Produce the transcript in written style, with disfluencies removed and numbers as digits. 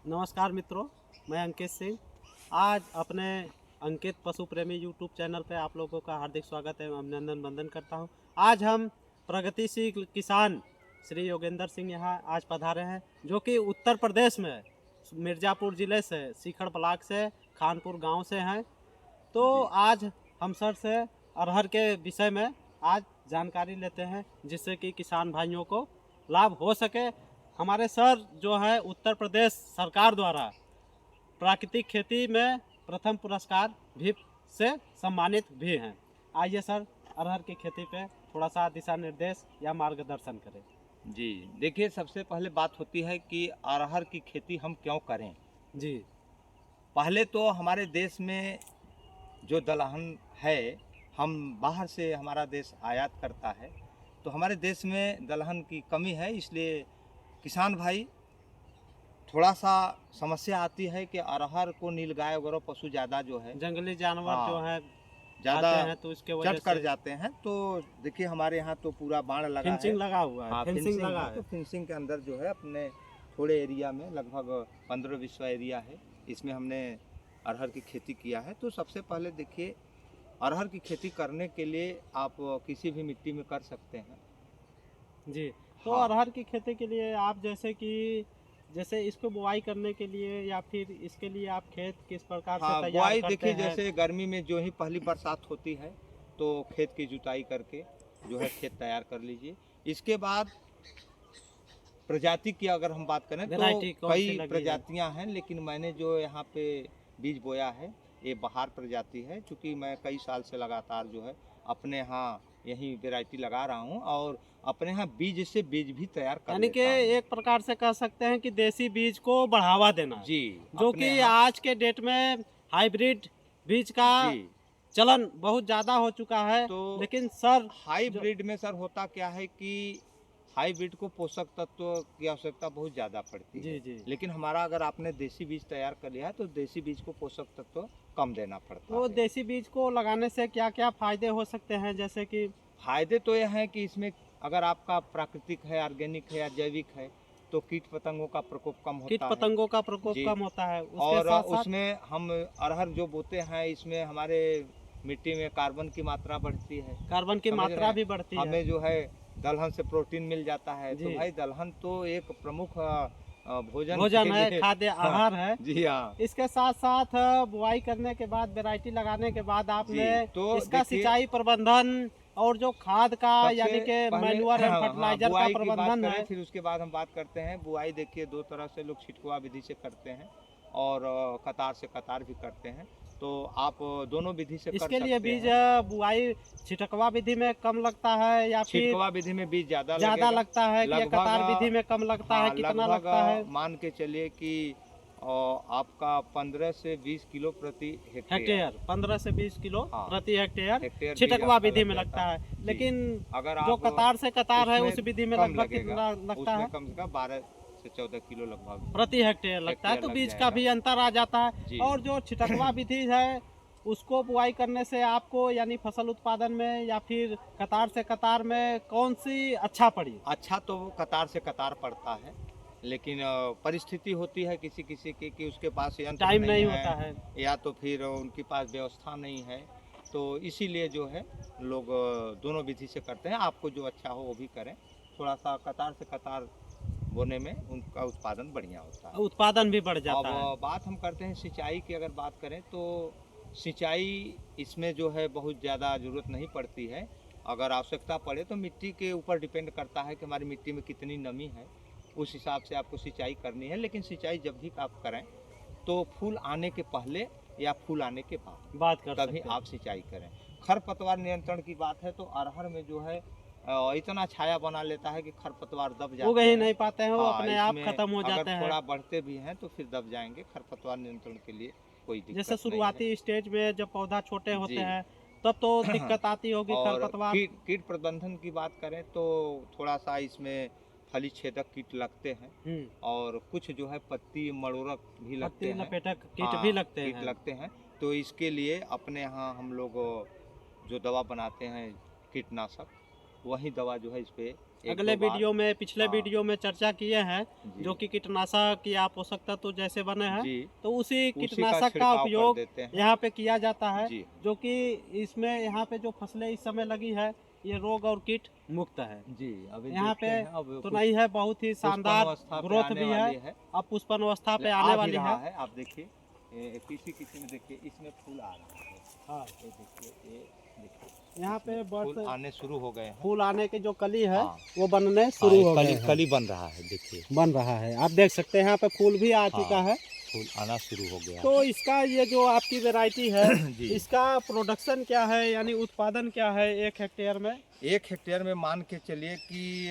नमस्कार मित्रों, मैं अंकित सिंह। आज अपने अंकित पशु प्रेमी यूट्यूब चैनल पे आप लोगों का हार्दिक स्वागत है, अभिनंदन वंदन करता हूं। आज हम प्रगतिशील किसान श्री योगेंद्र सिंह यहाँ आज पधारे हैं, जो कि उत्तर प्रदेश में मिर्ज़ापुर ज़िले से सीखड़ ब्लॉक से खानपुर गांव से हैं। तो आज हम सर से अरहर के विषय में आज जानकारी लेते हैं, जिससे कि किसान भाइयों को लाभ हो सके। हमारे सर जो है उत्तर प्रदेश सरकार द्वारा प्राकृतिक खेती में प्रथम पुरस्कार भी से सम्मानित भी हैं। आइए सर, अरहर की खेती पे थोड़ा सा दिशा निर्देश या मार्गदर्शन करें। जी देखिए, सबसे पहले बात होती है कि अरहर की खेती हम क्यों करें। जी। पहले तो हमारे देश में जो दलहन है, हम बाहर से हमारा देश आयात करता है, तो हमारे देश में दलहन की कमी है। इसलिए किसान भाई थोड़ा सा समस्या आती है कि अरहर को नीलगाय वगैरह पशु ज़्यादा जो है, जंगली जानवर जो है ज़्यादा खाते हैं, तो इसके वजह चट कर जाते हैं। तो देखिए, हमारे यहाँ तो पूरा बाण लगा है, फेंसिंग लगा हुआ है। हाँ, फेंसिंग लगा है। है। तो फेंसिंग के अंदर जो है अपने थोड़े एरिया में लगभग 15-20 एरिया है, इसमें हमने अरहर की खेती किया है। तो सबसे पहले देखिए, अरहर की खेती करने के लिए आप किसी भी मिट्टी में कर सकते हैं। जी। तो हाँ। अरहर की खेती के लिए आप जैसे इसको बुआई करने के लिए या फिर इसके लिए आप खेत किस प्रकार से हाँ, तैयार बुआई करते देखिए, हैं? जैसे गर्मी में जो ही पहली बरसात होती है तो खेत की जुताई करके जो है खेत तैयार कर लीजिए। इसके बाद प्रजाति की अगर हम बात करें तो वैरायटी कौन सी कई लगी है? प्रजातियां हैं, लेकिन मैंने जो यहाँ पे बीज बोया है ये बहार प्रजाति है। चूँकि मैं कई साल से लगातार जो है अपने यहाँ यही वैरायटी लगा रहा हूँ और अपने यहाँ बीज से बीज भी तैयार कर यानी कि लेता हूँ। एक प्रकार से कह सकते हैं कि देसी बीज को बढ़ावा देना है। जी, जो अपने कि यहाँ आज के डेट में हाइब्रिड बीज का जी। चलन बहुत ज़्यादा हो चुका है। तो लेकिन सर हाइब्रिड में सर होता क्या है कि हाइब्रिड को पोषक तत्व की आवश्यकता बहुत ज़्यादा पड़ती जी है, जी। लेकिन हमारा अगर आपने देसी बीज तैयार कर लिया है तो देसी बीज को पोषक तत्व कम देना पड़ता तो है। देसी बीज को लगाने से क्या क्या फायदे हो सकते हैं, जैसे कि? फायदे तो यह हैं कि इसमें अगर आपका प्राकृतिक है, ऑर्गेनिक है या जैविक है, तो कीट पतंगों का प्रकोप कम कीट होता है। पतंगों का प्रकोप जी। कम होता है। उसके और साथ साथ उसमें हम अरहर जो बोते हैं, इसमें हमारे मिट्टी में कार्बन की मात्रा बढ़ती है। कार्बन की समझ रहे मात्रा हैं? भी बढ़ती है। हमें जो है दलहन से प्रोटीन मिल जाता है। तो जी। भाई दलहन तो एक प्रमुख भोजन भोजन के है, लिए खाद्य हाँ, आहार है। जी हाँ। इसके साथ साथ बुआई करने के बाद, वैरायटी लगाने के बाद आपने जी, तो इसका देखिए, सिंचाई प्रबंधन और जो खाद का यानी सबसे कि पहले मैन्योर एंड हाँ, फर्टिलाइजर का बुआई की बात प्रबंधन करें, है। फिर उसके बाद हम बात करते हैं बुआई। देखिए, दो तरह से लोग छिटकुआ विधि से करते हैं और कतार से कतार भी करते हैं। तो आप दोनों विधि से कर इसके लिए सकते बीज हैं। बुआई छिटकवा विधि में कम लगता है या फिर छिटकवा विधि में बीज ज़्यादा ज़्यादा लगेगा। लगता है, कि या लगभग कतार विधि में कम लगता है? हाँ, कितना लगभग लगता है? मान के चलिए कि आपका 15 से 20 किलो प्रति हेक्टेयर। हेक्टेयर 15 से 20 किलो हाँ, प्रति हेक्टेयर हेक्टेयर बीज छिटकवा आपका विधि लग में जाता लगता है। जी। लेकिन अगर जो आप कतार से कतार है, उसमें उस विधि में कम लगभग लगेगा, कितना लगता उसमें है? कम से कम 12 से 14 किलो लगभग प्रति हेक्टेयर लगता है। हेक्टेयर तो लग बीज का जाएगा। भी अंतर आ जाता है। जी। और जो छिटकवा विधि है, उसको बुआई करने से आपको यानी फसल उत्पादन में या फिर कतार से कतार में कौन सी अच्छा पड़ी? अच्छा तो वो कतार से कतार पड़ता है, लेकिन परिस्थिति होती है किसी किसी की कि उसके पास यंत्र टाइम नहीं नहीं है होता है। या तो फिर उनके पास व्यवस्था नहीं है। तो इसीलिए जो है लोग दोनों विधि से करते हैं। आपको जो अच्छा हो वो भी करें। थोड़ा सा कतार से कतार बोने में उनका उत्पादन बढ़िया होता है। उत्पादन भी बढ़ जाता है। अब बात हम करते हैं सिंचाई की। अगर बात करें तो सिंचाई इसमें जो है बहुत ज़्यादा ज़रूरत नहीं पड़ती है। अगर आवश्यकता पड़े तो मिट्टी के ऊपर डिपेंड करता है कि हमारी मिट्टी में कितनी नमी है, उस हिसाब से आपको सिंचाई करनी है। लेकिन सिंचाई जब भी आप करें तो फूल आने के पहले या फूल आने के बाद बात कर तभी सकते हैं। आप सिंचाई करें। खरपतवार नियंत्रण की बात है तो अरहर में जो है इतना छाया बना लेता है कि खरपतवार दब जाते उग ही हैं। नहीं पाते हैं, वो हाँ, अपने आप इसमें खत्म हो जाते अगर हैं। थोड़ा बढ़ते भी हैं तो फिर दब जाएंगे। खरपतवार नियंत्रण के लिए कोई जैसे दिक्कत नहीं है। शुरुआती स्टेज में जब पौधा छोटे होते जी। हैं, तब तो दिक्कत आती होगी और खरपतवार। कीट प्रबंधन की बात करें तो थोड़ा सा इसमें फली छेदक कीट लगते हैं और कुछ जो है पत्ती मरोड़क भी लगते पत्ती हैं। लपेटक कीट हाँ, भी लगते कीट हैं। लगते हैं। तो इसके लिए अपने यहाँ हम लोग जो दवा बनाते हैं कीटनाशक, वही दवा जो है इस पे अगले दो बार। वीडियो में, पिछले हाँ। वीडियो में चर्चा किए हैं, जी। जो कि कीटनाशक की आप पोषक तत्व जैसे बने हैं, जी, तो उसी उसी कीटनाशक का छिड़काव कर उपयोग देते हैं। यहाँ पे किया जाता है, जी जो कि इसमें यहाँ पे जो फसलें इस समय लगी है, ये रोग और कीट मुक्त है। जी, अभी यहाँ देखते पे हैं, अब तो कुछ नहीं है, बहुत ही शानदार पुष्पावस्था पे ग्रोथ आने भी वाली है, अब पुष्पन अवस्था पे आ आने भी वाली रहा है। है। आप देखिए किसी किसी में देखिए इसमें फूल आ रहा है। हाँ, ये देखिए, ये देखिए यहाँ पे इसमें फूल बस आने शुरू हो गए हैं। फूल आने के जो कली है, हाँ। वो बनने हाँ, शुरू ये हो गए कली हैं, कली बन रहा है, देखिए बन रहा है। आप देख सकते हैं यहाँ पे फूल भी आ चुका हाँ, है। फूल आना शुरू हो गया तो इसका ये जो आपकी वैरायटी है, जी। इसका प्रोडक्शन क्या है, यानी उत्पादन क्या है 1 हेक्टेयर में? 1 हेक्टेयर में मान के चलिए कि